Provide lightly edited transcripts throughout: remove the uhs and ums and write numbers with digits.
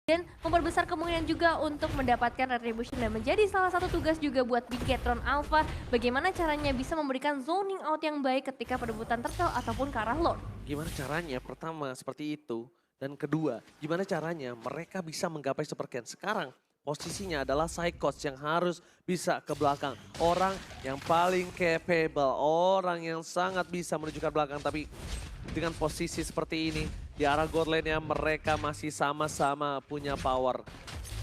dan memperbesar kemungkinan juga untuk mendapatkan retribution dan menjadi salah satu tugas juga buat Bigetron Alpha bagaimana caranya bisa memberikan zoning out yang baik ketika perebutan turtle ataupun ke arah lord. Gimana caranya? Pertama seperti itu. Dan kedua, gimana caranya mereka bisa menggapai Supercan? Sekarang posisinya adalah Psychos yang harus bisa ke belakang. Orang yang paling capable, orang yang sangat bisa menuju ke belakang. Tapi dengan posisi seperti ini, di arah god lane-nya mereka masih sama-sama punya power.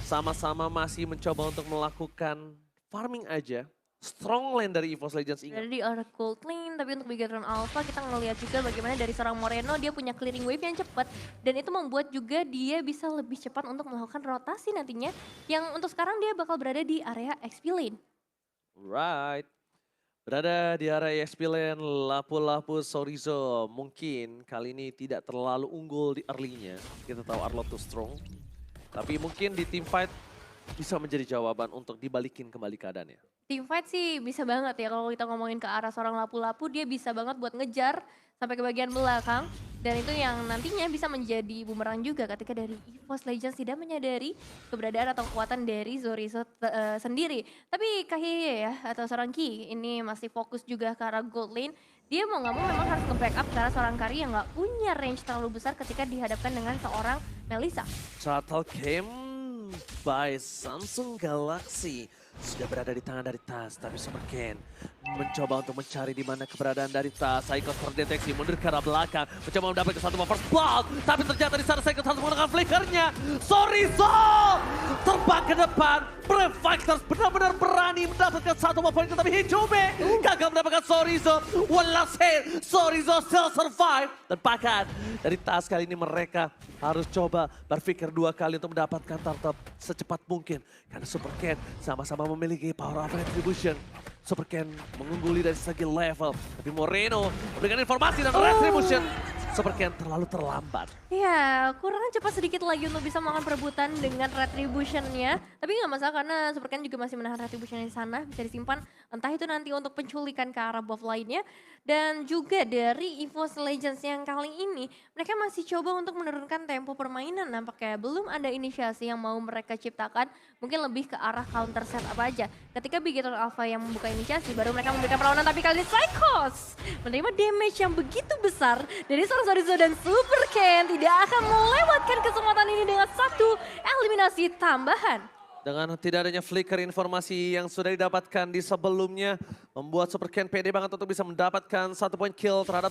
Sama-sama masih mencoba untuk melakukan farming aja. Strong lane dari EVOS Legends ingat. Dari di arah gold lane, tapi untuk Bigetron Alpha kita ngelihat juga bagaimana dari seorang Moreno dia punya clearing wave yang cepat dan itu membuat juga dia bisa lebih cepat untuk melakukan rotasi nantinya yang untuk sekarang dia bakal berada di area XP lane. Right. Berada di area EXP lane, Lapu-Lapu Sorizo mungkin kali ini tidak terlalu unggul di early-nya. Kita tahu Arlott too strong. Tapi mungkin di team fight bisa menjadi jawaban untuk dibalikin kembali keadaannya. Team fight sih bisa banget ya kalau kita ngomongin ke arah seorang Lapu-Lapu dia bisa banget buat ngejar sampai ke bagian belakang. Dan itu yang nantinya bisa menjadi bumerang juga ketika dari EVOS Legends tidak menyadari keberadaan atau kekuatan dari Zorizo sendiri. Tapi Kahiye ya atau seorang Ki ini masih fokus juga ke arah gold lane. Dia mau nggak mau memang harus nge-backup karena seorang Kari yang nggak punya range terlalu besar ketika dihadapkan dengan seorang Melissa. Shuttle came by Samsung Galaxy. Sudah berada di tangan dari Tas, tapi Supercan mencoba untuk mencari di mana keberadaan dari Tas. Psychos terdeteksi mundur ke arah belakang, mencoba mendapatkan satu first blood, tapi ternyata di sana Psychos harus menggunakan flickernya. Sorizo terbang ke depan. Brave Fighters benar-benar berani mendapatkan satu poin, tapi Hijube gagal mendapatkan Sorizo. One last hit, Sorizo still survive. Dan bahkan dari Tas kali ini mereka harus coba berpikir dua kali untuk mendapatkan turtle secepat mungkin. Karena Supercan sama-sama memiliki power of retribution. Supercan mengungguli dari segi level. Tapi Moreno memberikan informasi dan retribution. Supercan terlalu terlambat. Ya, kurang cepat sedikit lagi untuk bisa melakukan perebutan dengan retribution-nya. Tapi nggak masalah karena Supercan juga masih menahan retribution di sana. Bisa disimpan entah itu nanti untuk penculikan ke arah buff lainnya. Dan juga dari EVOS Legends yang kali ini mereka masih coba untuk menurunkan tempo permainan. Nampaknya belum ada inisiasi yang mau mereka ciptakan. Mungkin lebih ke arah counter set apa aja. Ketika Bigetron Alpha yang membuka inisiasi baru mereka memberikan perlawanan. Tapi kali ini Psychos menerima damage yang begitu besar dari seorang Sorizo dan Supercan tidak akan melewatkan kesempatan ini dengan satu eliminasi tambahan. Dengan tidak adanya flicker informasi yang sudah didapatkan di sebelumnya, membuat Supercan pede banget untuk bisa mendapatkan satu poin kill terhadap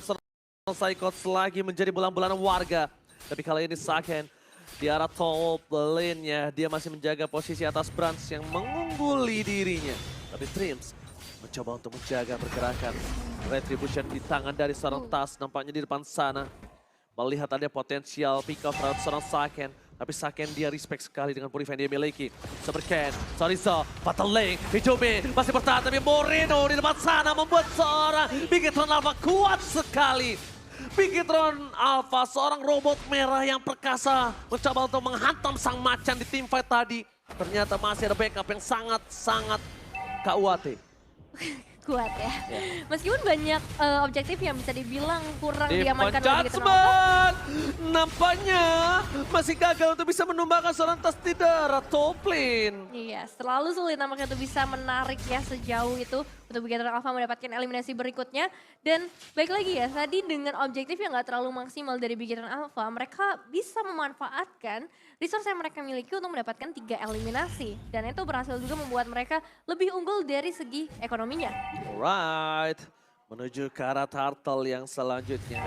Psychos lagi menjadi bulan-bulanan warga. Tapi kali ini Saken di arah top lane-nya, dia masih menjaga posisi atas Brands yang mengungguli dirinya. Tapi Trims mencoba untuk menjaga pergerakan. Retribution di tangan dari seorang Tas nampaknya di depan sana. Melihat ada potensial pick off terhadap seorang Saken. Tapi Saken dia respect sekali dengan purifan yang dia miliki. Supercan, Sorizo, Fatal Lane, Hijube masih bertahan. Tapi Moreno di depan sana membuat seorang Bigetron Alpha kuat sekali. Bigetron Alpha, seorang robot merah yang perkasa. Mencoba untuk menghantam sang macan di team fight tadi. Ternyata masih ada backup yang sangat-sangat KUAT. Kuat ya. Meskipun banyak objektif yang bisa dibilang kurang diamankan oleh Bigetron Alpha. Judgment nampaknya masih gagal untuk bisa menumbangkan seorang Tas di darah top lane. Iya, selalu sulit nampaknya untuk bisa menarik ya sejauh itu untuk Bigetron Alpha mendapatkan eliminasi berikutnya. Dan baik lagi ya, tadi dengan objektif yang gak terlalu maksimal dari Bigetron Alpha, mereka bisa memanfaatkan resource yang mereka miliki untuk mendapatkan 3 eliminasi. Dan itu berhasil juga membuat mereka lebih unggul dari segi ekonominya. Alright, menuju ke arah turtle yang selanjutnya.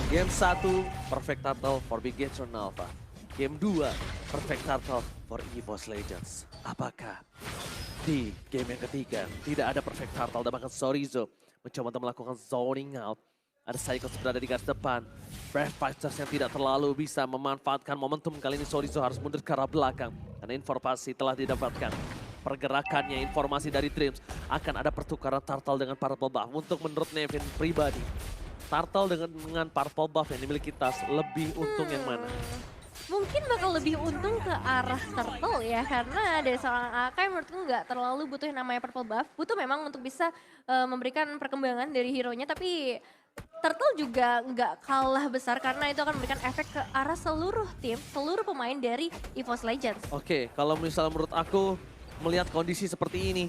Game 1, perfect turtle for Bigetron Alpha. Game 2, perfect turtle for EVOS Legends. Apakah di game yang ketiga tidak ada perfect turtle dan bahkan Sorizo mencoba untuk melakukan zoning out. Ada Psychos berada di garis depan. Brave Fighters yang tidak terlalu bisa memanfaatkan momentum kali ini. Sorizo harus mundur ke arah belakang. Karena informasi telah didapatkan. Pergerakannya, informasi dari Dreams. Akan ada pertukaran turtle dengan Purple Buff. Untuk menurut Nevin pribadi, turtle dengan Purple Buff yang dimiliki Tas lebih untung yang mana? Mungkin bakal lebih untung ke arah turtle ya, karena dari seorang Akai menurutku nggak terlalu butuh yang namanya purple buff. Butuh memang untuk bisa memberikan perkembangan dari hero-nya, tapi Turtle juga nggak kalah besar karena itu akan memberikan efek ke arah seluruh tim, seluruh pemain dari EVOS Legends. Oke, kalau misal menurut aku melihat kondisi seperti ini,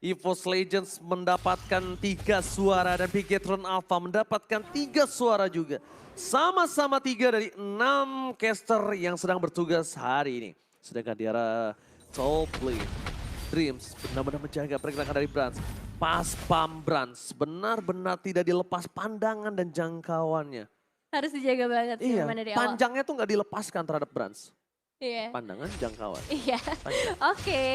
EVOS Legends mendapatkan 3 suara dan Bigetron Alpha mendapatkan 3 suara juga. Sama-sama 3 dari 6 caster yang sedang bertugas hari ini. Sedangkan di arah Soulplay, Dreams benar-benar menjaga pergerakan dari Brans. Pas pam Brans benar-benar tidak dilepas pandangan dan jangkauannya. Harus dijaga banget sih Iya, memang dari awal. panjangnya tuh nggak dilepaskan terhadap Brans. Iya. Pandangan, jangkauan. Iya, Panjang. oke.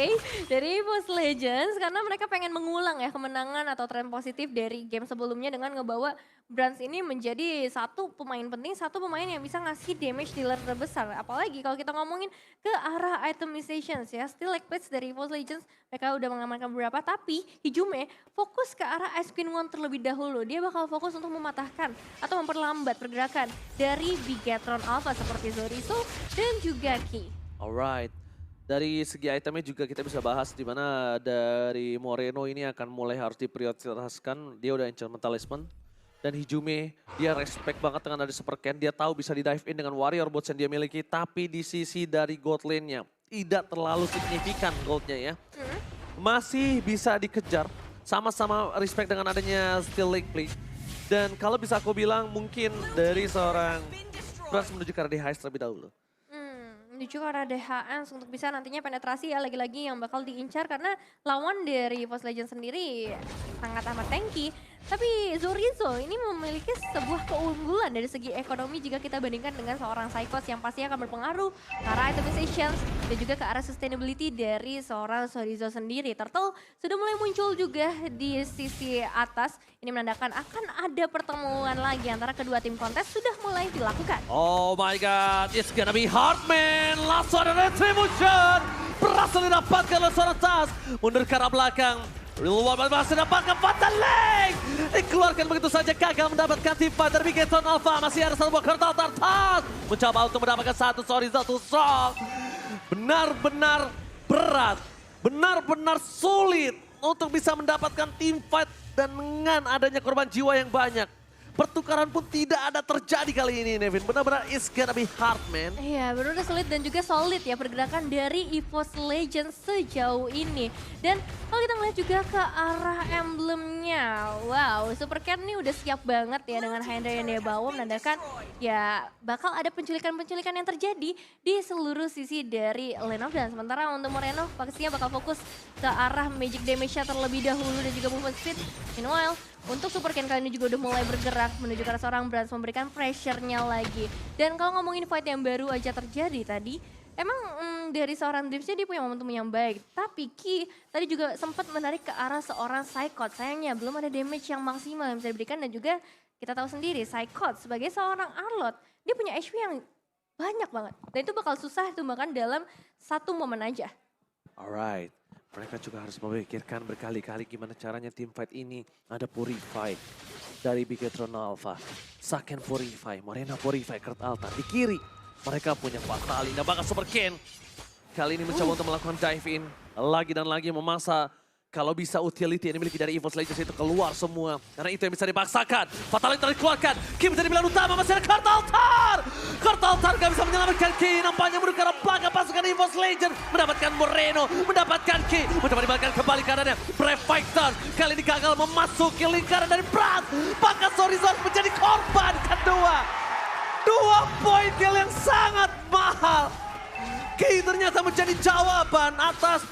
Dari EVOS Legends karena mereka pengen mengulang ya kemenangan atau tren positif dari game sebelumnya dengan ngebawa Brans ini menjadi satu pemain penting, satu pemain yang bisa ngasih damage dealer terbesar. Apalagi kalau kita ngomongin ke arah itemizations ya, still like plates dari EVOS Legends mereka udah mengamankan beberapa, tapi Hijume fokus ke arah Ice Queen One terlebih dahulu. Dia bakal fokus untuk mematahkan atau memperlambat pergerakan dari Bigetron Alpha seperti Zorizo dan juga Ki. Alright. Dari segi itemnya juga kita bisa bahas di mana dari Moreno ini akan mulai harus diprioritaskan. Dia udah enchantment talisman. Dan Hijume dia respect banget dengan dari Super Ken. Dia tahu bisa di dive in dengan warrior bots yang dia miliki. Tapi di sisi dari gold lane-nya tidak terlalu signifikan goldnya ya. Masih bisa dikejar. Sama-sama respect dengan adanya Steel Lake Play. Dan kalau bisa aku bilang mungkin dari seorang Brans menuju ke arah DHS terlebih dahulu. Menuju ke arah DHS untuk bisa nantinya penetrasi ya lagi-lagi yang bakal diincar karena lawan dari EVOS Legends sendiri sangat amat tanky. Tapi Zorizo ini memiliki sebuah keunggulan dari segi ekonomi jika kita bandingkan dengan seorang Psychos yang pasti akan berpengaruh ke arah itemizations dan juga ke arah sustainability dari seorang Zorizo sendiri. Turtle sudah mulai muncul juga di sisi atas. Ini menandakan akan ada pertemuan lagi antara kedua tim kontes sudah mulai dilakukan. Oh my god, it's gonna be hard man. Langsung ada retribution. Berhasil didapatkan oleh seorang Tas. Mundur ke arah belakang. Real World berhasil didapatkan Fatal Link. Dikeluarkan begitu saja, gagal mendapatkan tim fight dari Bigetron Alpha. Masih ada satu buah kertas Tas. Mencoba untuk mendapatkan satu strong. Benar-benar berat. Benar-benar sulit untuk bisa mendapatkan tim fight. Dan dengan adanya korban jiwa yang banyak. Pertukaran pun tidak ada terjadi kali ini, Nevin. Benar-benar it's gonna be hard, man. Iya, benar sulit dan juga solid ya pergerakan dari EVOS Legends sejauh ini. Dan kalau kita ngeliat juga ke arah emblemnya, wow, Super Cat ini udah siap banget ya dengan Hydra yang dia bawa, menandakan ya bakal ada penculikan-penculikan yang terjadi di seluruh sisi dari lane of dance. Sementara untuk Moreno pastinya bakal fokus ke arah magic damage-nya terlebih dahulu dan juga movement speed. Meanwhile, untuk Super Ken kali ini juga udah mulai bergerak menuju ke arah seorang Brans, memberikan pressure-nya lagi. Dan kalau ngomongin fight yang baru aja terjadi tadi, emang dari seorang Dreams-nya dia punya momentum yang baik. Tapi Ki tadi juga sempat menarik ke arah seorang Psychot. Sayangnya belum ada damage yang maksimal yang bisa diberikan dan juga kita tahu sendiri Psychot sebagai seorang Arlot, dia punya HP yang banyak banget. Dan itu bakal susah ditumbangkan dalam satu momen aja. Alright. Mereka juga harus memikirkan berkali-kali gimana caranya tim fight ini. Ada Purify dari Bigetron Alpha. Saken Purify, Morena Purify, Kurt Altar. Di kiri mereka punya Fatali dan bahkan Super Ken. Kali ini mencoba untuk melakukan dive in. Lagi dan lagi memaksa kalau bisa utility yang dimiliki dari EVOS Legends itu keluar semua. Karena itu yang bisa dipaksakan. Fatality dikeluarkan. Ki menjadi pilihan utama. Masih ada Kurt Altar. Kurt Altar gak bisa menyelamatkan Ki. Nampaknya menuju ke arah belakang pasukan EVOS Legends. Mendapatkan Moreno. Mendapatkan Ki. Mencoba dibalikkan kembali karenanya. Brave Fighters. Kali ini gagal memasuki lingkaran dari Brans. Maka Sorizon menjadi korban kedua. 2 poin kill yang sangat mahal. Ki ternyata menjadi jawaban atas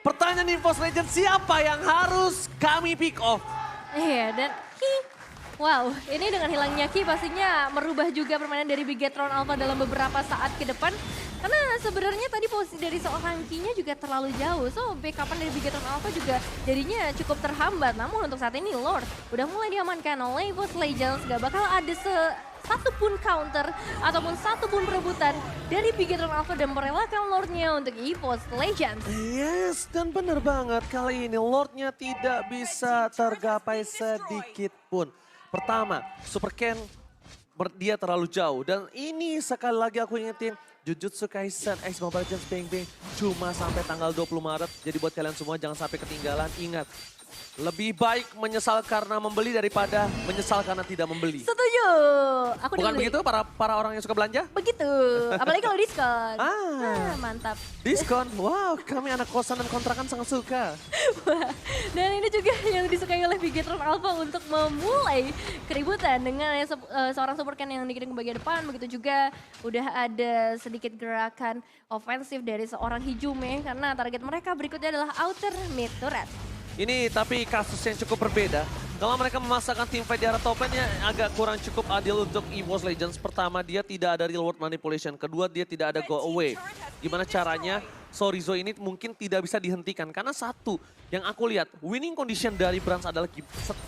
pertanyaan EVOS Legends, siapa yang harus kami pick off? Iya, dan Ki, wow, ini dengan hilangnya Ki pastinya merubah juga permainan dari Bigetron Alpha dalam beberapa saat ke depan. Karena sebenarnya tadi posisi dari seorang Ki-nya juga terlalu jauh. So, backupan dari Bigetron Alpha juga jadinya cukup terhambat. Namun untuk saat ini Lord udah mulai diamankan oleh EVOS Legends. Gak bakal ada satu pun counter ataupun satu pun perebutan dari Bigetron Alpha dan merelakan Lordnya untuk EVOS Legends. Yes, dan benar banget kali ini Lordnya tidak bisa tergapai sedikit pun. Pertama, Super Ken dia terlalu jauh dan ini sekali lagi aku ingetin Jujutsu Kaisen X Mobile Legends Bang Bang cuma sampai tanggal 20 Maret. Jadi buat kalian semua jangan sampai ketinggalan. Ingat, Lebih baik menyesal karena membeli daripada menyesal karena tidak membeli. Setuju. Aku Bukan dibeli. begitu para orang yang suka belanja? Begitu. Apalagi kalau diskon. Ah. Mantap. Diskon, wow kami anak kosan dan kontrakan sangat suka. Dan ini juga yang disukai oleh Bigetron Alpha untuk memulai keributan dengan seorang Supercan yang dikirim ke bagian depan. Begitu juga udah ada sedikit gerakan ofensif dari seorang Hijume karena target mereka berikutnya adalah outer mid turret. Ini tapi kasus yang cukup berbeda. Kalau mereka memasakkan tim fight di arah top lane-nya agak kurang cukup adil untuk EVOS Legends. Pertama, dia tidak ada real world manipulation. Kedua, dia tidak ada go away. Gimana caranya Sorizo ini mungkin tidak bisa dihentikan. Karena satu, yang aku lihat, winning condition dari Brans adalah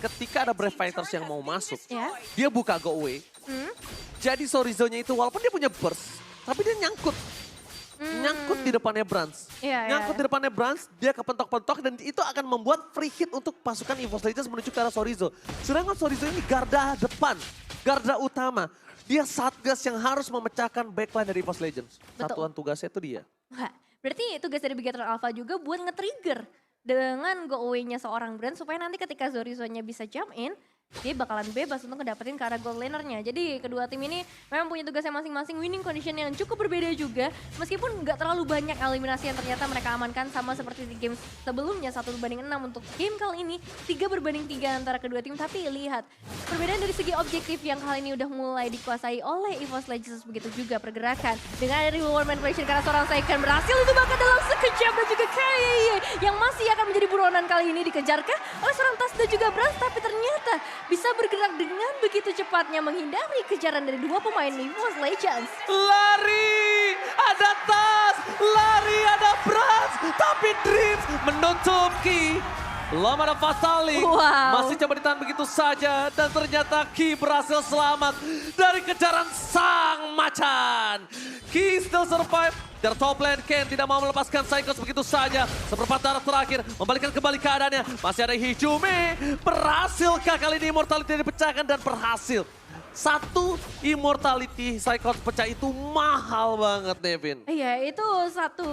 ketika ada Brave Fighters yang mau masuk, Ya. dia buka go away. Jadi Sorizo-nya itu walaupun dia punya burst, tapi dia nyangkut. Nyangkut di depannya Brans. Iya, Nyangkut iya. di depannya Brans, dia kepentok-pentok dan itu akan membuat free hit untuk pasukan EVOS Legends menuju ke arah Sorizo. Sedangkan Sorizo ini garda depan, garda utama. Dia Satgas yang harus memecahkan backline dari EVOS Legends. Betul. Satuan tugasnya itu dia. Wah, berarti tugas dari Bigetron Alpha juga buat nge-trigger dengan go away-nya seorang brand supaya nanti ketika Sorizo-nya bisa jump in, dia bakalan bebas untuk ngedapetin ke arah gold laner-nya. Jadi kedua tim ini memang punya tugasnya masing-masing, winning condition yang cukup berbeda juga. Meskipun nggak terlalu banyak eliminasi yang ternyata mereka amankan sama seperti di game sebelumnya 1/6 untuk game kali ini 3/3 antara kedua tim. Tapi lihat perbedaan dari segi objektif yang kali ini udah mulai dikuasai oleh EVOS Legends, begitu juga pergerakan. Dengan ada reward manipulation karena seorang Saiken berhasil ditembakkan dalam sekejap dan juga KYY yang masih akan menjadi buronan kali ini dikejarkah oleh seorang Tas dan juga Brans, tapi ternyata bisa bergerak dengan begitu cepatnya menghindari kejaran dari dua pemain EVOS Legends. Lari, ada Tas, lari, ada Brans, tapi Dreams menutup Ki. Belum ada Fatalik, Wow. masih coba ditahan begitu saja dan ternyata Ki berhasil selamat dari kejaran sang macan. Ki still survive. Dari top lane, Ken tidak mau melepaskan Psychos begitu saja. Seperempat darah terakhir, membalikkan kembali keadaannya. Masih ada Hijume, berhasilkah kali ini Immortality dipecahkan dan berhasil. Satu Immortality Psychos pecah itu mahal banget, Nevin. Iya, itu satu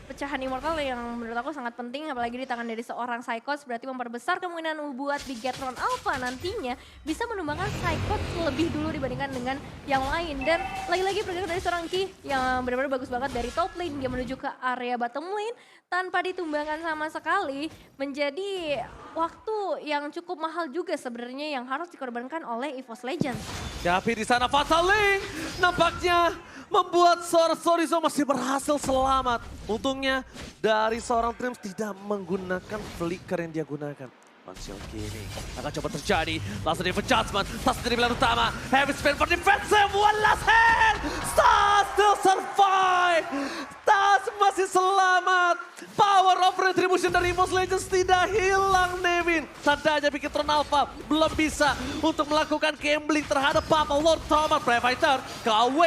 pecahan immortal yang menurut aku sangat penting, apalagi di tangan dari seorang Psychos, berarti memperbesar kemungkinan buat Bigetron Alpha nantinya bisa menumbangkan Psychos lebih dulu dibandingkan dengan yang lain. Dan lagi-lagi pergerakan dari seorang Ki yang benar-benar bagus banget dari top lane, dia menuju ke area bottom lane tanpa ditumbangkan sama sekali, menjadi waktu yang cukup mahal juga sebenarnya yang harus dikorbankan oleh EVOS Legends. Tapi di sana Fatalik nampaknya membuat seorang Sorizo masih berhasil selamat. Untungnya dari seorang Dreams tidak menggunakan flicker yang dia gunakan. Mansion kini akan coba terjadi. Langsung di adjustment. Tas dari pilihan utama. Heavy spin for defensive. One last hand. Stas still survive. Tas masih selamat. Power of retribution dari EVOS Legends tidak hilang, Nevin. Tandanya Bigetron Alpha belum bisa untuk melakukan gambling terhadap Papa Lord Thomas. Brave Fighter, KW,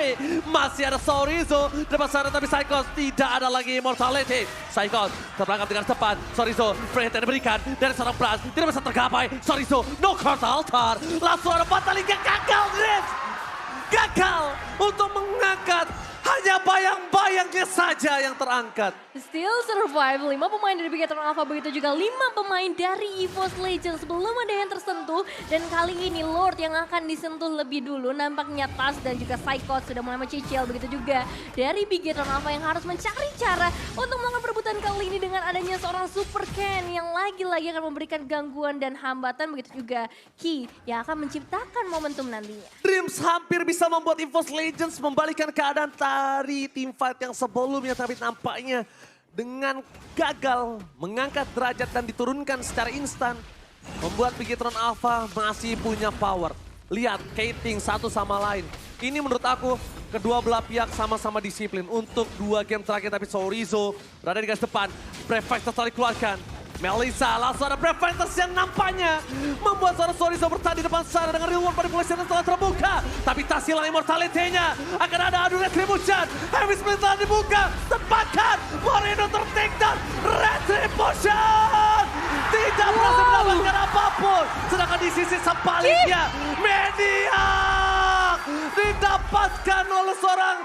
masih ada Sorizo. Depan sana tapi Psychos tidak ada lagi Immortality. Psychos terperangkap dengan tepat. Sorizo, free hit yang diberikan dari seorang Brans. Tidak bisa tergapai. Sorizo, no court altar. Langsung ada Fatalik yang gagal, Drift. Gagal untuk mengangkat. Hanya bayang-bayangnya saja yang terangkat. Still survive, 5 pemain dari Bigetron Alpha, begitu juga 5 pemain dari EVOS Legends. Belum ada yang tersentuh dan kali ini Lord yang akan disentuh lebih dulu. Nampaknya Tas dan juga Psychos sudah mulai mencicil, begitu juga dari Bigetron Alpha yang harus mencari cara untuk melakukan perebutan kali ini dengan adanya seorang Super Ken yang lagi-lagi akan memberikan gangguan dan hambatan, begitu juga Ki yang akan menciptakan momentum nantinya. Dreams hampir bisa membuat EVOS Legends membalikan keadaan dari tim fight yang sebelumnya, tapi nampaknya dengan gagal mengangkat derajat dan diturunkan secara instan, membuat Bigetron Alpha masih punya power. Lihat, Kating satu sama lain. Ini menurut aku kedua belah pihak sama-sama disiplin untuk 2 game terakhir, tapi Sorizo berada di garis depan. Brave Fighters telah dikeluarkan. Melissa langsung ada Brave Fighters yang nampaknya membuat seorang Sorizo bertahan di depan sana dengan real world manipulation yang telah terbuka. Tapi tak hilang immortality-nya. Akan ada adu retribution. Heavy split telah dibuka. Tempatkan. Moreno ter-take down. Retribution. Tidak berhasil mendapatkan apapun. Sedangkan di sisi sebaliknya. Maniac. Didapatkan oleh seorang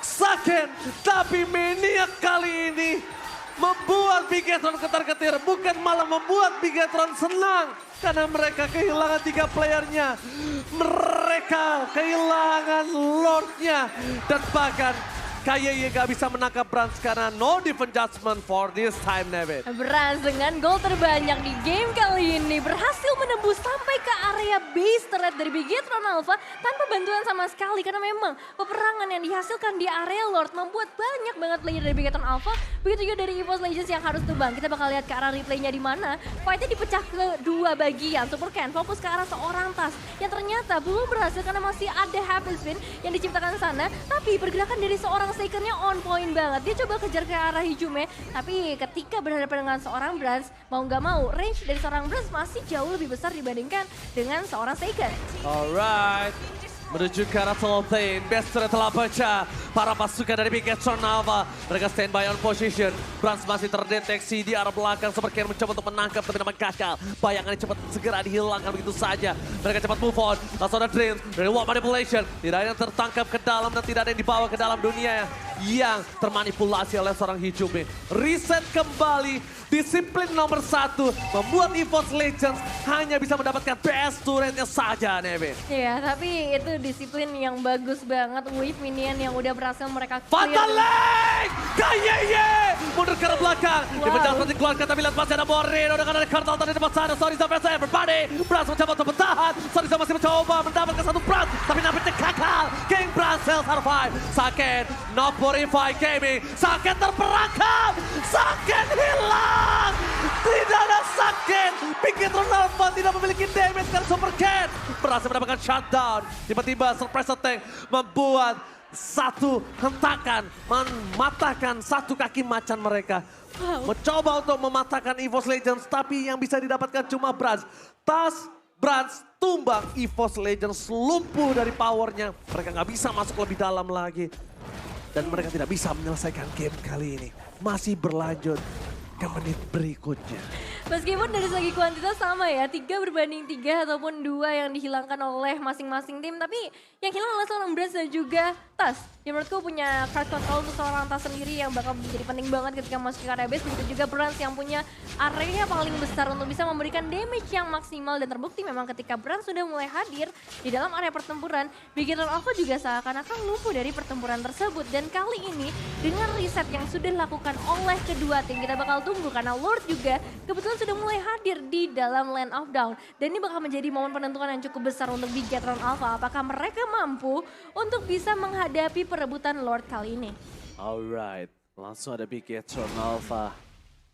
Saken. Tapi Maniac kali ini membuat Bigetron ketar-ketir, bukan malah membuat Bigetron senang. Karena mereka kehilangan 3 playernya, mereka kehilangan Lordnya, dan bahkan KYY gak bisa menangkap Brans karena no defense judgment for this time, Nevin. Brans dengan gol terbanyak di game kali ini berhasil menembus sampai ke area base turret dari Bigetron Alpha tanpa bantuan sama sekali. Karena memang peperangan yang dihasilkan di area Lord membuat banyak banget player dari Bigetron Alpha. Begitu juga dari EVOS Legends yang harus tumbang. Kita bakal lihat ke arah replaynya di mana fightnya dipecah ke 2 bagian. Super Ken fokus ke arah seorang Tas yang ternyata belum berhasil karena masih ada happy spin yang diciptakan sana. Tapi pergerakan dari seorang Sakernya on point banget. Dia coba kejar ke arah Hijume. Tapi ketika berhadapan dengan seorang Brans, mau nggak mau range dari seorang Brans masih jauh lebih besar dibandingkan dengan seorang Saker. Alright. Menuju ke arah top lane, best turret telah pecah. Para pasukan dari Bigetron Alpha, mereka standby on position. Brans masih terdeteksi di arah belakang. Super Ken mencoba untuk menangkap tapi nampak gagal. Bayangannya cepat segera dihilangkan begitu saja. Mereka cepat move on. Langsung ada Dreams dari Wall Manipulation. Tidak ada yang tertangkap ke dalam dan tidak ada yang dibawa ke dalam dunia yang termanipulasi oleh seorang Hijume. Reset kembali. Disiplin nomor 1 membuat EVOS Legends hanya bisa mendapatkan best turretnya saja, Nevin. Iya, tapi itu disiplin yang bagus banget. Wave minion yang udah berhasil mereka clear. Fatal Link! KYY! Mundur ke arah belakang. Di penjara dikeluarkan tapi lihat masih ada Moreno dengan ada kartal tadi depan sana. Soriza versus everybody. Brans mencoba untuk bertahan. Soriza masih mencoba mendapatkan satu Brans. Tapi nampaknya gagal. King Brans still survive. Saken not purify gaming. Saken terperangkap. Saken hilang. Tidak ada Saken. Bigetron Alpha tidak memiliki damage karena Super Ken berhasil mendapatkan shutdown. Tiba-tiba surprise attack membuat satu hentakan mematahkan satu kaki macan mereka. Mencoba untuk mematahkan EVOS Legends tapi yang bisa didapatkan cuma Brans. Brans tumbang, EVOS Legends lumpuh dari powernya. Mereka nggak bisa masuk lebih dalam lagi. Dan mereka tidak bisa menyelesaikan game kali ini. Masih berlanjut ke menit berikutnya. Meskipun dari segi kuantitas sama ya, 3 berbanding 3 ataupun 2 yang dihilangkan oleh masing-masing tim. Tapi yang hilang adalah seorang Brans dan juga Tas. Yang menurutku punya card control untuk seorang Tas sendiri yang bakal menjadi penting banget ketika masuk ke area base. Begitu juga Brans yang punya area paling besar untuk bisa memberikan damage yang maksimal. Dan terbukti memang ketika Brans sudah mulai hadir di dalam area pertempuran, Bigetron Alpha juga seakan-akan lumpuh dari pertempuran tersebut. Dan kali ini dengan reset yang sudah dilakukan oleh kedua tim, kita bakal tunggu karena Lord juga kebetulan sudah mulai hadir di dalam Land of Dawn. Dan ini bakal menjadi momen penentuan yang cukup besar untuk Bigetron Alpha. Apakah mereka mampu untuk bisa menghadapi perebutan Lord kali ini? Alright, langsung ada Bigetron Alpha.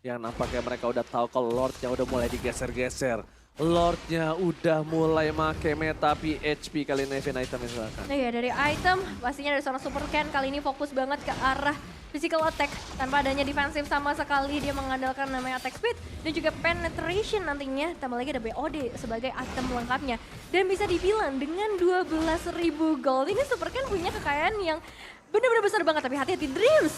Yang nampaknya mereka udah tahu kalau Lordnya udah mulai digeser-geser. Lordnya udah mulai make meta, tapi HP kali ini Nevin item misalkan. Nah ya dari item, pastinya dari seorang Super Ken kali ini fokus banget ke arah physical attack. Tanpa adanya defensif sama sekali, dia mengandalkan namanya attack speed dan juga penetration nantinya. Tambah lagi ada BOD sebagai item lengkapnya. Dan bisa dibilang dengan 12.000 gold, ini Super Ken punya kekayaan yang benar-benar besar banget, tapi hati-hati Dreams.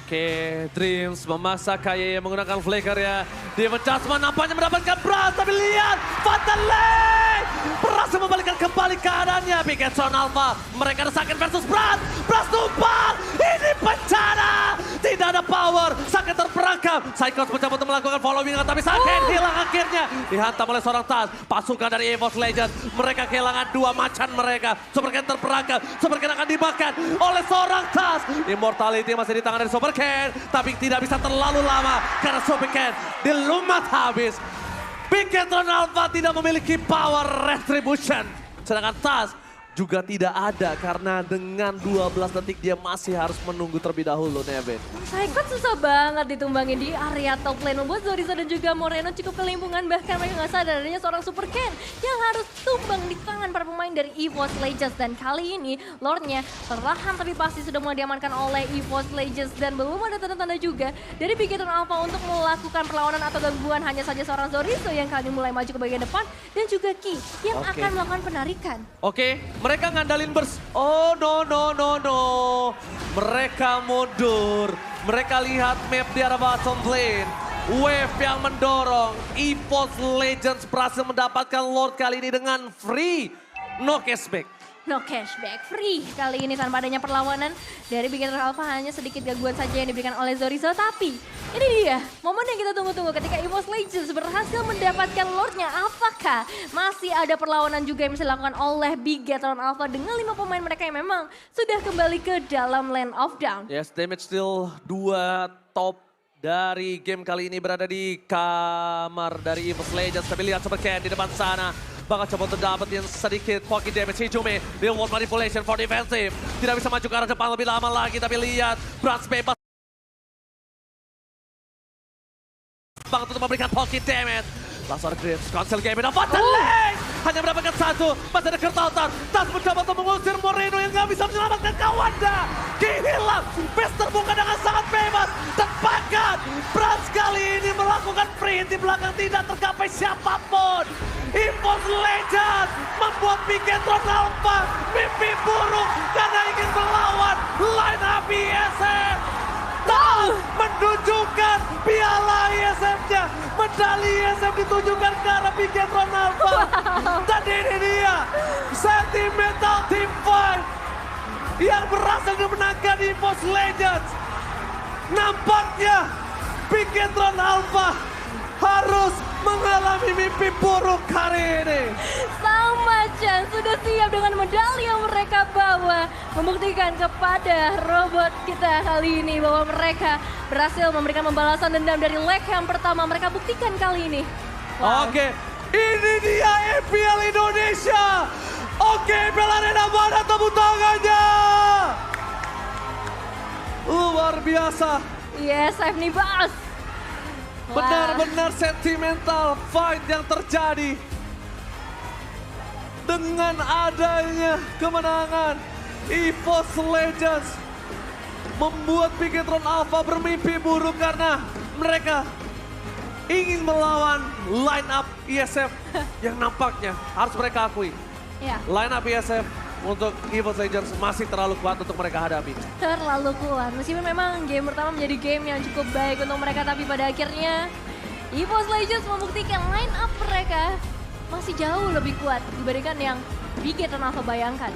Oke, Dreams memaksa KYY menggunakan flicker ya. Dia menjudgment nampaknya mendapatkan Brans, tapi lihat Fatal Link berhasil membalikkan kembali keadaannya. Bigetron Alpha, mereka ada Saken versus Brans. Brans tumbang, ini bencana. Tidak ada power, Saken terperangkap. Cyclops mencoba untuk melakukan following, tapi Saken hilang akhirnya. Dihantam oleh seorang Tas, pasukan dari EVOS Legends. Mereka kehilangan 2 macan mereka. Super Ken terperangkap, Super Ken akan dimakan oleh seorang Tas. Immortality masih di tangan dari Super Ken, tapi tidak bisa terlalu lama karena Super Ken dilumat habis. Bigetron Alpha tidak memiliki power retribution, sedangkan Tas juga tidak ada karena dengan 12 detik dia masih harus menunggu terlebih dahulu, Nevin. Cyclops susah banget ditumbangin di area top lane, membuat Soriza dan juga Moreno cukup kelimpungan, bahkan mereka nggak sadar adanya seorang Super Ken yang harus tumbang di tangan para pemain dari EVOS Legends. Dan kali ini Lordnya perlahan tapi pasti sudah mulai diamankan oleh EVOS Legends dan belum ada tanda-tanda juga dari Bigetron Alpha untuk melakukan perlawanan atau gangguan. Hanya saja seorang Soriza yang kali ini mulai maju ke bagian depan dan juga Ki yang akan melakukan penarikan. Oke, mereka ngandalin burst. Oh no. Mereka mundur. Mereka lihat map di arah bottom lane. Wave yang mendorong. EVOS Legends berhasil mendapatkan Lord kali ini dengan free. No cashback. No cashback, free kali ini tanpa adanya perlawanan dari Bigetron Alpha. Hanya sedikit gangguan saja yang diberikan oleh Soriza, tapi Ini dia, momen yang kita tunggu-tunggu ketika EVOS Legends berhasil mendapatkan Lordnya. Apakah masih ada perlawanan juga yang bisa dilakukan oleh Bigetron Alpha dengan 5 pemain mereka yang memang sudah kembali ke dalam Land of Dawn? Yes, damage still 2 top dari game kali ini berada di kamar dari EVOS Legends. Tapi lihat Super Ken di depan sana. Bakal coba untuk dapetin sedikit pocket damage. Hijumi, real world manipulation for defensive. Tidak bisa maju ke arah depan lebih lama lagi. Tapi lihat, Brans bebas. Banget untuk memberikan pocket damage. Langsung ada Grips, cancel game, Fatal Lane! Hanya mendapatkan 1, masih ada Kertautan. Tas mencoba untuk mengusir Moreno yang gak bisa menyelamatkan kawannya. Kehilang, base terbuka dengan sangat bebas. Tepakan, Brans kali ini melakukan free di belakang tidak tergapai siapapun. EVOS Legends membuat Bigetron Alpha mimpi buruk karena ingin melawan line up ISM. Tak menunjukkan piala ISM-nya. Medali ISM ditujukan ke arah Bigetron Alpha. Dan ini dia, Sentimental Team Fight yang berhasil memenangkan EVOS Legends. Nampaknya Bigetron Alpha harus mengalami mimpi buruk hari ini. Sama Chan sudah siap dengan medali yang mereka bawa. Membuktikan kepada robot kita kali ini bahwa mereka berhasil memberikan pembalasan dendam dari leg yang pertama. Mereka buktikan kali ini. Wow. Oke, ini dia EPL Indonesia. Oke, EPL Arena mana tepuk tangannya? Luar biasa. Yes, Ivni Bas. Benar-benar sentimental fight yang terjadi. Dengan adanya kemenangan, EVOS Legends membuat Bigetron Alpha bermimpi buruk karena mereka ingin melawan line up ISF yang nampaknya harus mereka akui. Ya. Line up ISF untuk EVOS Legends masih terlalu kuat untuk mereka hadapi. Terlalu kuat. Meskipun memang game pertama menjadi game yang cukup baik untuk mereka, tapi pada akhirnya EVOS Legends membuktikan line up mereka masih jauh lebih kuat dibandingkan yang Bigetron Alpha bayangkan.